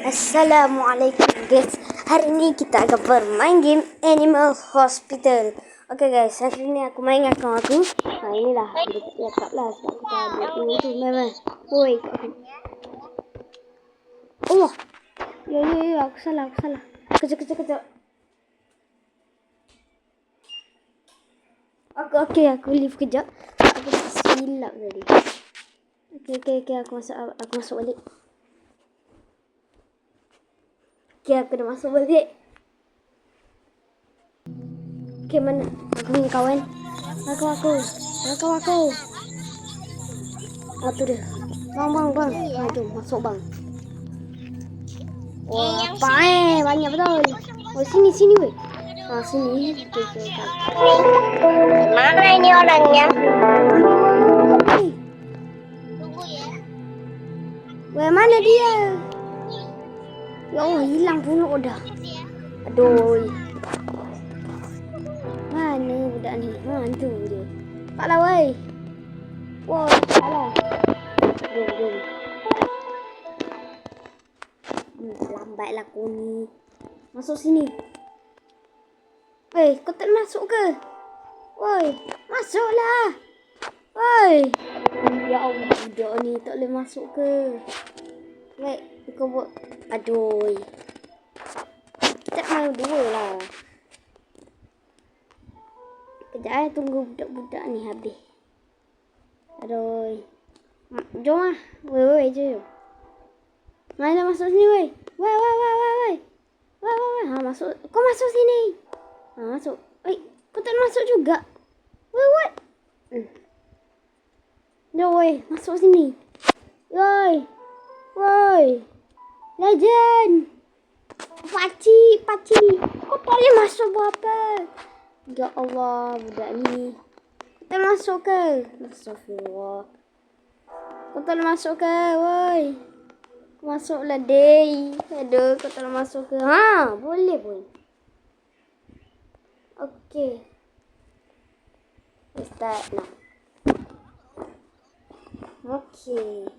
Assalamualaikum guys. Hari ini kita akan bermain game Animal Hospital. Oke guys, hari ini aku main dengan kawan aku. Nah inilah, letak lah sebab kita ada ini tu memang. Woi, Allah. Ya, aku salah. Kejap. Aku leave kejap. Aku silap tadi. Oke, aku masuk balik. Okay, aku dah masuk balik. Okay, mana? Aku punya kawan. Aku. Oh, tu dia. Bang. Jom, masuk bang. Wah, apa banyak betul. Oh, sini weh. Sini. Okay. Mana ini orangnya? Tunggu ya. Weh, mana dia? Ya Allah, hilang pula dah. Aduh. Mana budak ni? Tu dia. Taklah weh. Wah, taklah. Jom. Lambatlah kau ni. Masuk sini. Weh, kau tak masuk ke? Woi, masuklah. Woi. Ya Allah, budak ni tak boleh masuk ke? Weh, kau buat. Aduh. Tak mahu dua lah. Kejap tunggu budak-budak ni habis. Aduh. Jom lah. Weh, jom. Mana masuk sini weh. Weh. Masuk. Kau masuk sini. Masuk. Kau tak masuk juga. Weh, what? Jom weh, masuk sini. Woi. Legend. Pakcik. Kau tak boleh masuk buat apa? Ya Allah, budak ni. Kau tak masuk ke? Astagfirullah. Kau tak boleh masuk ke? Woi. Masuklah, Day. Aduh, kau tak boleh masuk ke? Boleh pun. Okey. Start now. Okey.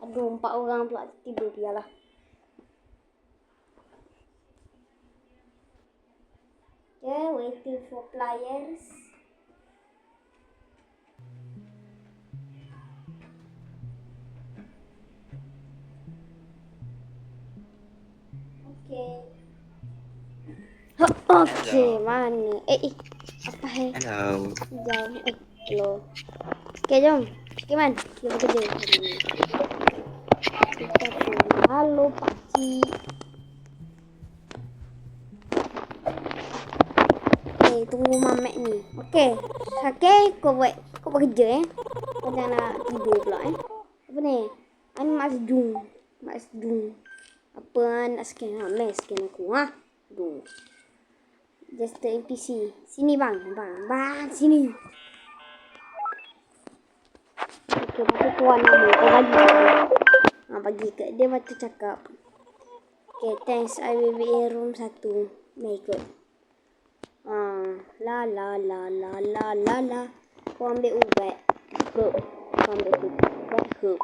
Aduh, 4 orang pula tiba biarlah. Okay, waiting for players. Okay, mana? Apa hai? Hello. Jom. Hello. Okay, jom. Gimana? Kita bekerja. Halo, pakcik. Tunggu mamek ni. Okey, kau buat kerja Kau jangan nak tidur pula Apa ni? Mak sedung. Apa nak scan? Scan aku Aduh. Just the NPC. Sini bang, sini. Okey, batu tuan nama kau bagi kat dia batu cakap. Okay, thanks. I will be in room 1. Baik kot. La. Kau ambil ubat. Kau ambil ubat herb.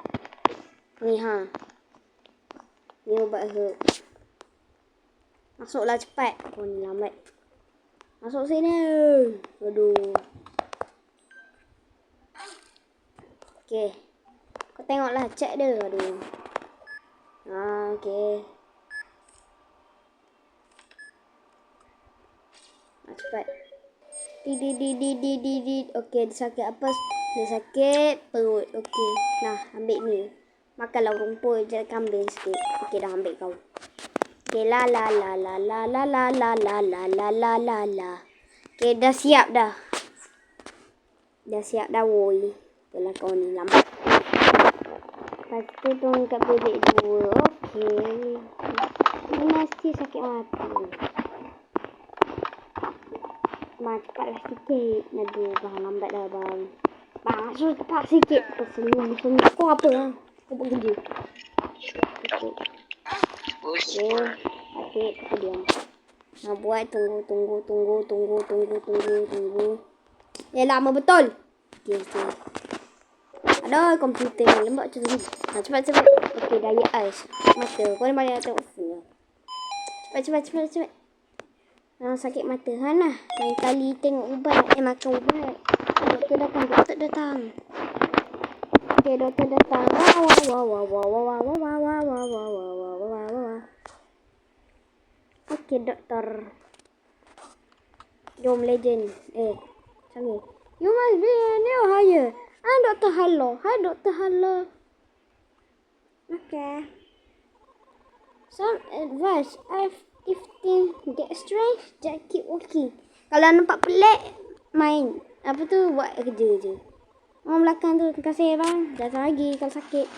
Ni Ni ubat herb. Masuklah cepat. Kau ni lambat. Masuk sini. Aduh. Okey. Kau tengoklah, cek dia. Aduh. Okey. Cepat. Okey, dia sakit apa? Dia sakit perut. Okey. Nah, ambil ni. Makanlah rumput je kambing sikit. Okey, dah ambil kau. Okey, la. Okey, dah siap dah. Woi. Itulah kau ni lambat. Lepas tu tunggu kat bilik 2. Okey. Ini mesti sakit mati. Cepatlah sikit. Aduh, bang, lambat dah bang. Bang, suruh cepat sikit. Senyum. Kau apa lah? Kau buat kerja. Okey, kau diam. Nak buat tunggu. Lama betul. Okey. Aduh, komputer ni lembab macam ni. Cepat. Okey, daya ais. Mata. Kau ni banyak tengok. Cepat. Sakit mata. Hana. Lain kali tengok ubat. Makan ubat. Doktor datang. Okey, doktor datang. Wah. Okey, doktor. Jom legend. Canggih. You must be a new hire. Dr. Hello. Hi, Dr. Hello. Okay. Some advice. If things get strange, just keep walking. Kalau nampak pelik, main. Apa tu, buat kerja je. Orang belakang tu, terima kasih bang. Datang lagi kalau sakit.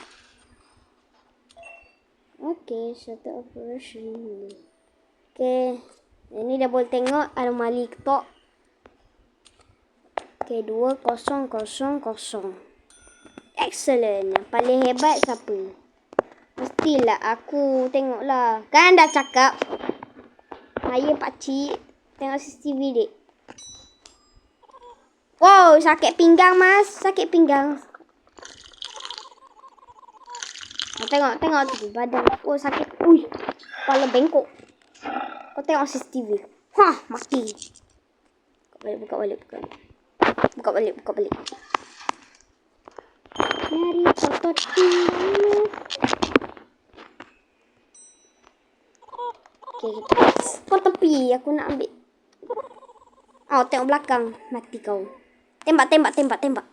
Okay, shutter operation. Okay. Ini dah boleh tengok anomali ketok. Okay, 2000. Excellent. Yang paling hebat siapa? Mestilah aku. Tengoklah. Kan dah cakap. Saya pakcik. Tengok CCTV dek. Wow, sakit pinggang mas. Sakit pinggang. Tengok tu badan. Oh, sakit. Ui. Kepala bengkok. Kau tengok CCTV. Mati. Buka balik. Nyari otot pinggang. Okay, kau tepi. Aku nak ambil. Tengok belakang. Mati kau. Tembak.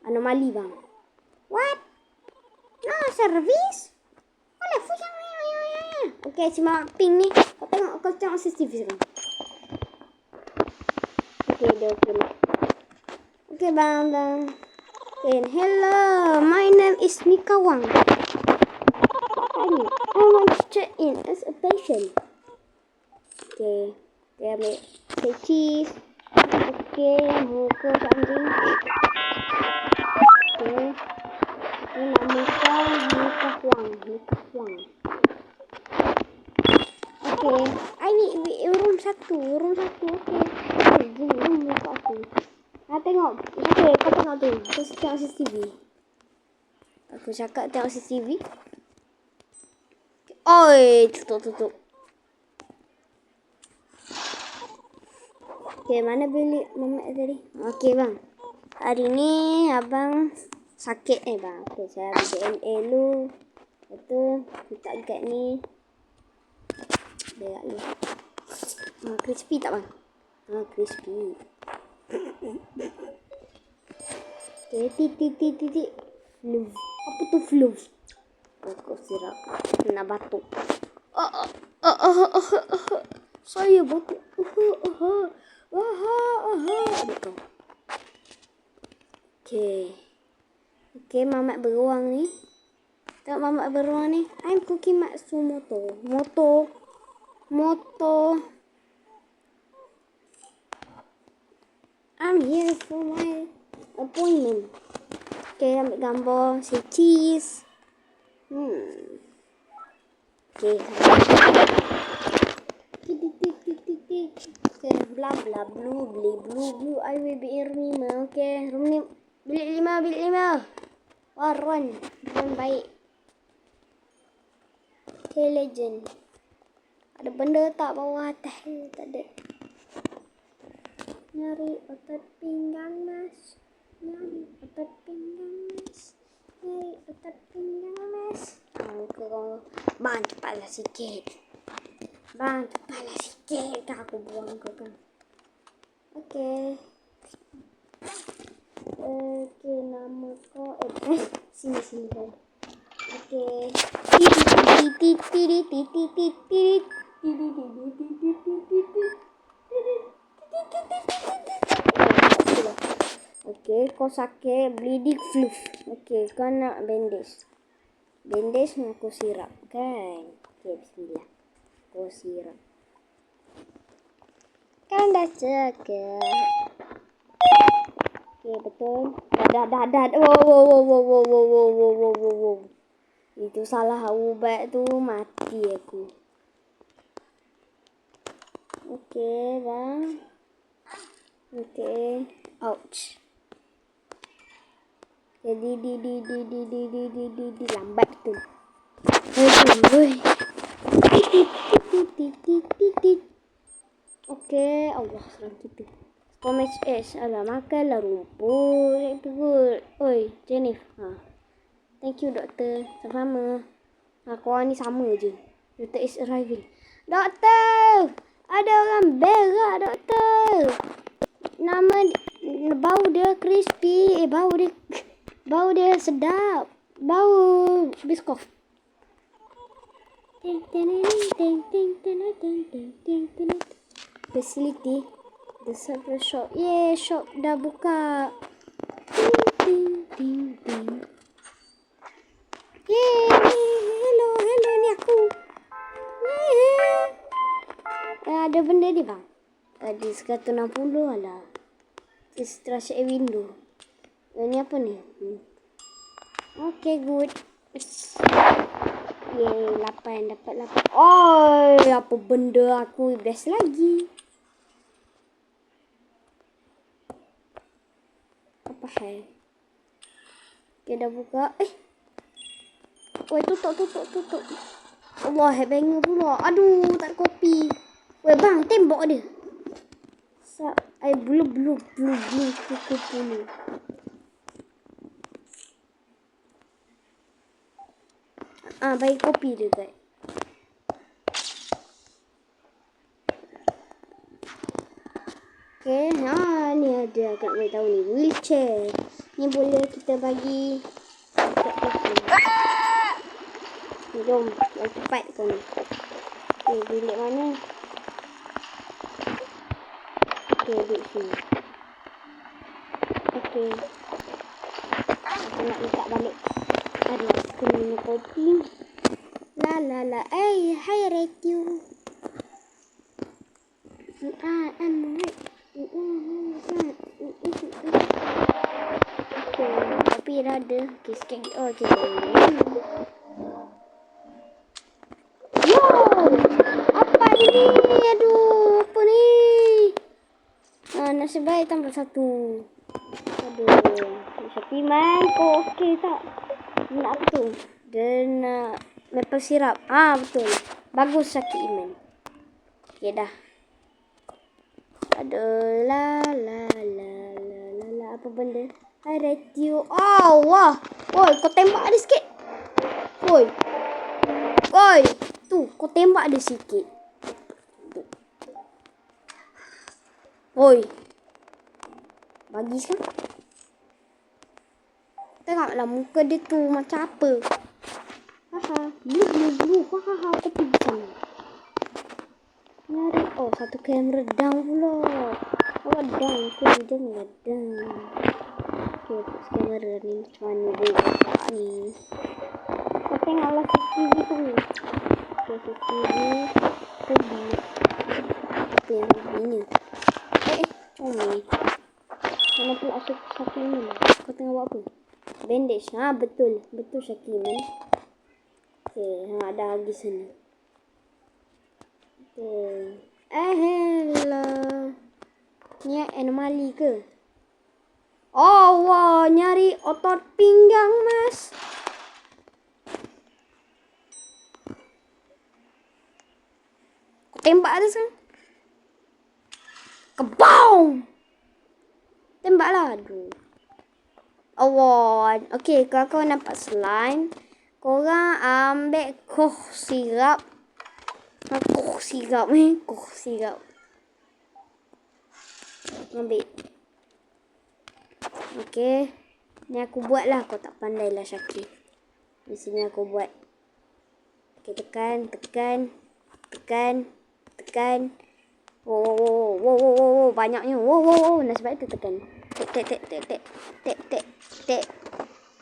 Anomali bang. What? No service? Boleh fusang. Okay, cuma ping ni. Kau tengok CCTV sekarang. Okay, dah okay. Okay, bang. Okay, hello. My name is Mika Wang. I want to check in as a patient. Okay, ambil cheese. Okay, muka anjing. Okay. Ini nama kau Mika Wang. Okay, I need room 1. Okay. Room muka aku. Tengok. Okay, kau tengok tu. Kau tengok CCTV. Aku cakap tengok CCTV. Oi, tutup. Okay, mana bilik mamak tadi? Okay, bang. Hari ni abang sakit bang. Okay, saya ambil DNA dulu. Betul. Minta dekat ni. Dekat ni. Crispy tak bang? Crispy. Okay, titik. Flu. Apa tu flu? Kau sirap. Nak batuk. Saya batuk. Okay, mamak beruang ni. Tengok mamak beruang ni. I'm cooking Matsumoto. Moto. I'm here for my appointment. Okay, ambil gambar. Si cheese. Okay. Okay, bla blue. I will be in room 5. Okay, room ni bilik 5. Run baik. Okay, legend. Ada benda tak bawah atas? Tak ada. Nyari otot pinggang mas. Bang, cepatlah sikit. Kan aku buang kau kan. Okay. Okay, nama kau. Sini kau. Okay. Okay, kau sakit bleeding flu. Okay, kau nak bandage. Bandage nak aku sirap kan? Okay, bismillah. Kau sirap. Kan dah cakap. Okay, betul. Dah. Wow. Itu salah ubat tu, mati aku. Okay, bang. Okay. Ouch. Di lambat tu. Hei. Okey, Allah serang kita. Stomach ache. Alah, makanlah rumput. Itu good. Oi, Jennifer. Ha. Thank you, doktor. Sama-sama. Korang ni sama je. Doctor is arriving. Doktor! Ada orang berak, doktor. Nama bau dia crispy. Bau dia sedap. Bau biskop. Facility. The surprise shop. Yeay, shop dah buka. Yeay, hello ni aku. Ada benda ni bang. Ada 160 lah. Trust window. Ni apa ni? Okay, good. Yeay, 8. Dapat 8. Oh, apa benda aku best lagi. Apa hal? Okay, dah buka. Woi, tutup. Allah, headbanger pula. Aduh, tak kopi. Woi, bang, tembok dia. I blue kuku pulu. Bagi kopi dia, guys. Okay, ni ada kat boleh tahu ni. Wheelchair. Ni boleh kita bagi. Jom, yang cepat kau ni. Okay, bilik mana? Okay, duduk sini. Okay. Aku nak letak balik. Aduh, kena minum kopi. La. Hi, Retiu. I'm right. Okay, kopi dah ada. Okay, sikit. Okay. Apa ini? Aduh, apa ni? Nasib baik tambah 1. Aduh, Shopee man, kau okey tak? Nak apa tu? Dia nak maple syrup. Betul. Bagus sakit Iman. Okay dah. Aduh, la. Apa benda? Hai, Retiu. Allah. Oi, kau tembak dia sikit. Oi. Tu, kau tembak dia sikit. Oi. Bagi sekarang. Tengoklah muka dia tu macam apa. Blue. Kau pergi sana. Nyari. Satu kamera down pula. Down. Jangan down. Okay, kamera ni macam mana boleh buka ni. Kau tengoklah CCTV tu. Okay, CCTV. Kobi. Apa yang kobinya? Comel. Mana pula Syakiman? Kau tengah buat apa? Bandage. Betul Syakiman. Okay, ada lagi sana. Okay. Hello. Ni anomali ke? Wah, nyari otot pinggang, Mas. Kau tembak ada sekarang? Kebau! Tembaklah. Aduh. Allah. Okay, kalau kau nampak slime, korang ambil koh sirap. Koh sirap. Ambil. Okay. Ni aku buat lah. Kau tak pandai lah, Syakir. Di sini aku buat. Okay, tekan. Wow, banyaknya. Wow, nasib baik tu tekan. Tek.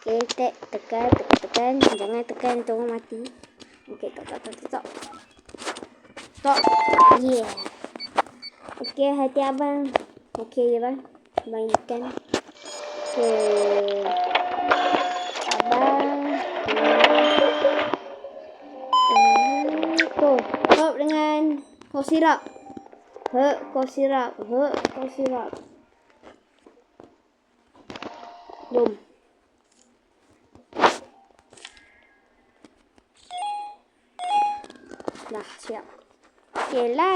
Okay, tekan. Jangan tekan, tu orang mati. Okay, tok. Yeah. Okay, hati abang. Okay, bang. Abang ikan. Okay. Abang. Tu. Hop dengan kau sirap. Jom. Dah siap. Okay, la.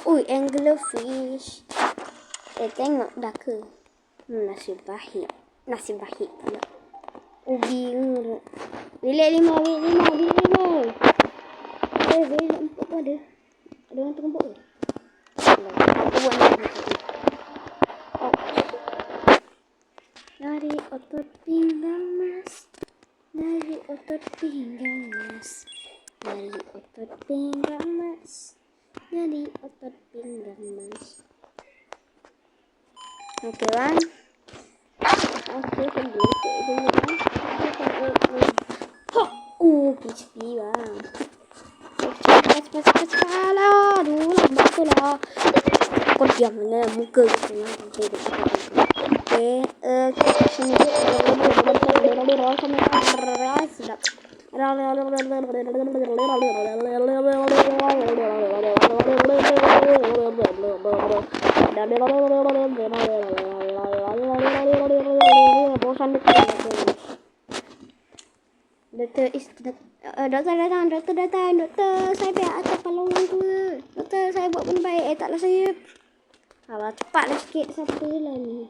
Ui, anglerfish. Tengok dah ke? Nasib baik pula. Ubi ngur. Bilik 5. Bilik 4 pun ada. Ada orang terkumpul ke? Aku buat ni. Dari otot pinggang mas. Dari otot pinggang mas. Dari otot pinggang mas. Dari otot pinggang mas. Okey bang. Okey dulu bang. PHP bang. Cepat lah. Aduh lambat tu lah. Kau diam lah muka gitu lah. Okey. Kita sini sedap. Doktor datang. Doktor, saya biar atas kepala orang tua. Doktor, saya buat benda baik. Taklah saya. Alah, cepatlah sikit. Siapa lah ni?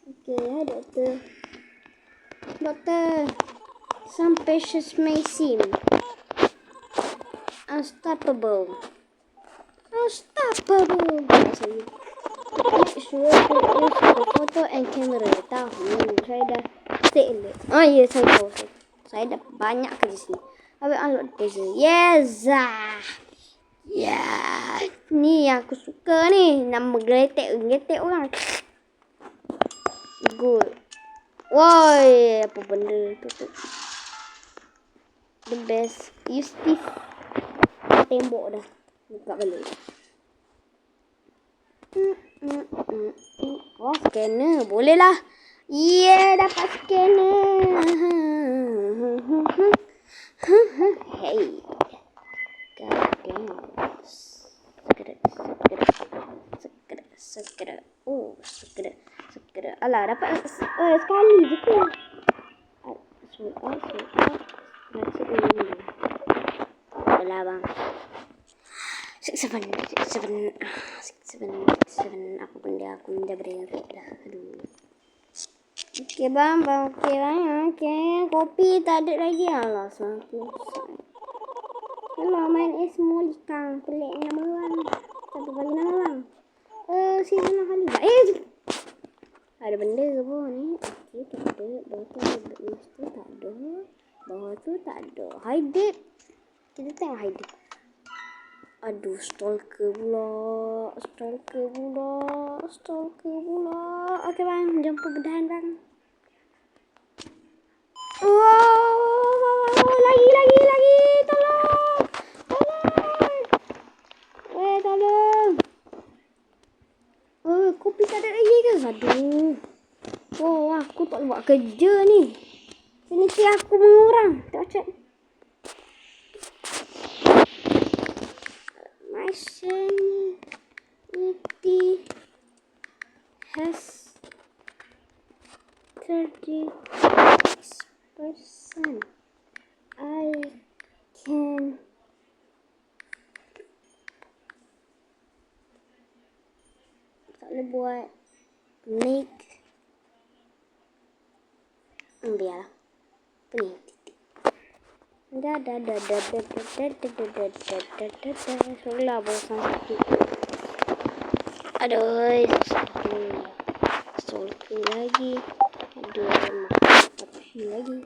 Okey, doktor. Doktor, some patients may seem unstoppable. Saya. Make sure to use the photo and camera. Tahu, saya dah stay alert. Ya, saya tahu. Saya dah banyak kerja sini. Habis unlock taser. Yes. Ni yang aku suka ni. Nama geletek orang. Good. Woi, apa benda tu? The best. Use this. Tembok dah. Buka balik. Oh, scanner. Boleh lah. Yeah, dapat scanner. Hey. God damn. Segera. Oh, segera. Alah, dapat sekali je tu. Alah bang. 6-7. Apa benda aku minta beringat dah. Aduh. Okey bang. Okey. Kopi tak ada lagi. Alah, semakin. Hello, my name is Molika. Pelik nama bang. Satu kali nama bang. Season kali. Ada benda ke bawah ni? Okey, tak ada. Bawah tu tak ada. Bawah tu tak ada. Hide it. Kita tengok hide it. Aduh, stalker pula. Okey bang, jumpa berdahan bang. Wow, lagi. Tolong. Tolong. Kopi tak ada lagi ke? Aduh. Oh, aku tak buat kerja ni. Sini aku mengurang. Tak cek. My sanity has 36%. I can tak boleh buat make biarlah. Apa ni? Solah bosan sikit. Aduh, stalker lagi. Aduh, makan lagi.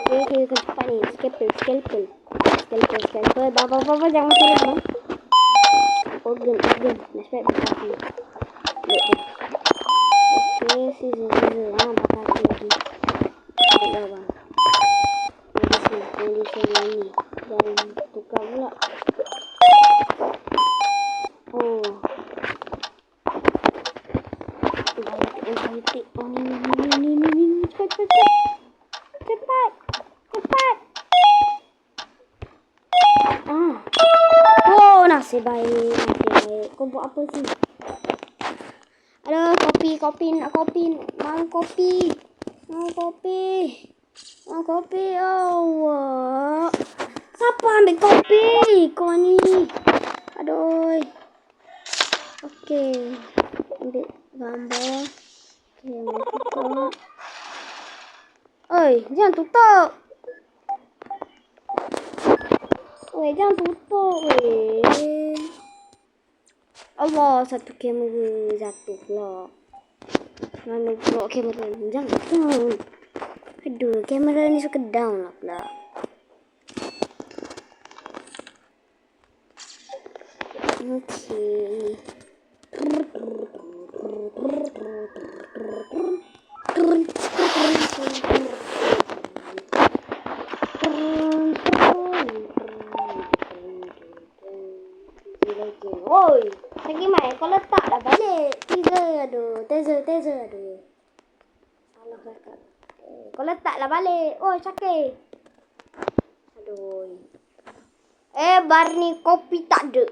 Okay, cepat ni. Scalpel. Bapa, jangan turun bang. Organ. Nasib baik pakai. Okay, scissor. Pakai lagi. Tengok bang. Medicine ni. Dan tukar pula. Oh. Antibiootik. Oh, ni. Cepat. Oh, nasib baik. Kau buat apa sih? Aduh, kopi kopi. Nak kopi. Mau kopi. Allah. Siapa ambil kopi? Kau ni. Aduh. Okey. Ambil gambar. Okey, buka. Oi, jangan tutup. Jangan tutup. Allah, satu kamera jatuh pula. Mana pula kamera ni? Jangan. Aduh, kamera ni suka down lah pula. Okey. Oi, lagi main kau letak dah balik. Taser, aduh. Salah cakap. Kau letaklah balik. Oi, sakit. Aduh. Barney, kopi tak ada.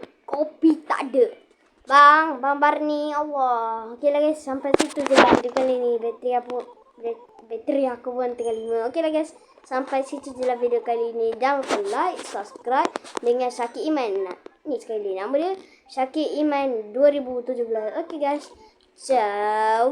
Bang Barney, Allah. Okeylah guys, sampai situ je lah video kali ni. Bateri aku pun tinggal 5. Okeylah guys, sampai situ je lah video kali ni. Jangan lupa like, subscribe dengan Syakir Iman. Ni sekali nama dia Syakir Iman 2017. Okey guys. Ciao.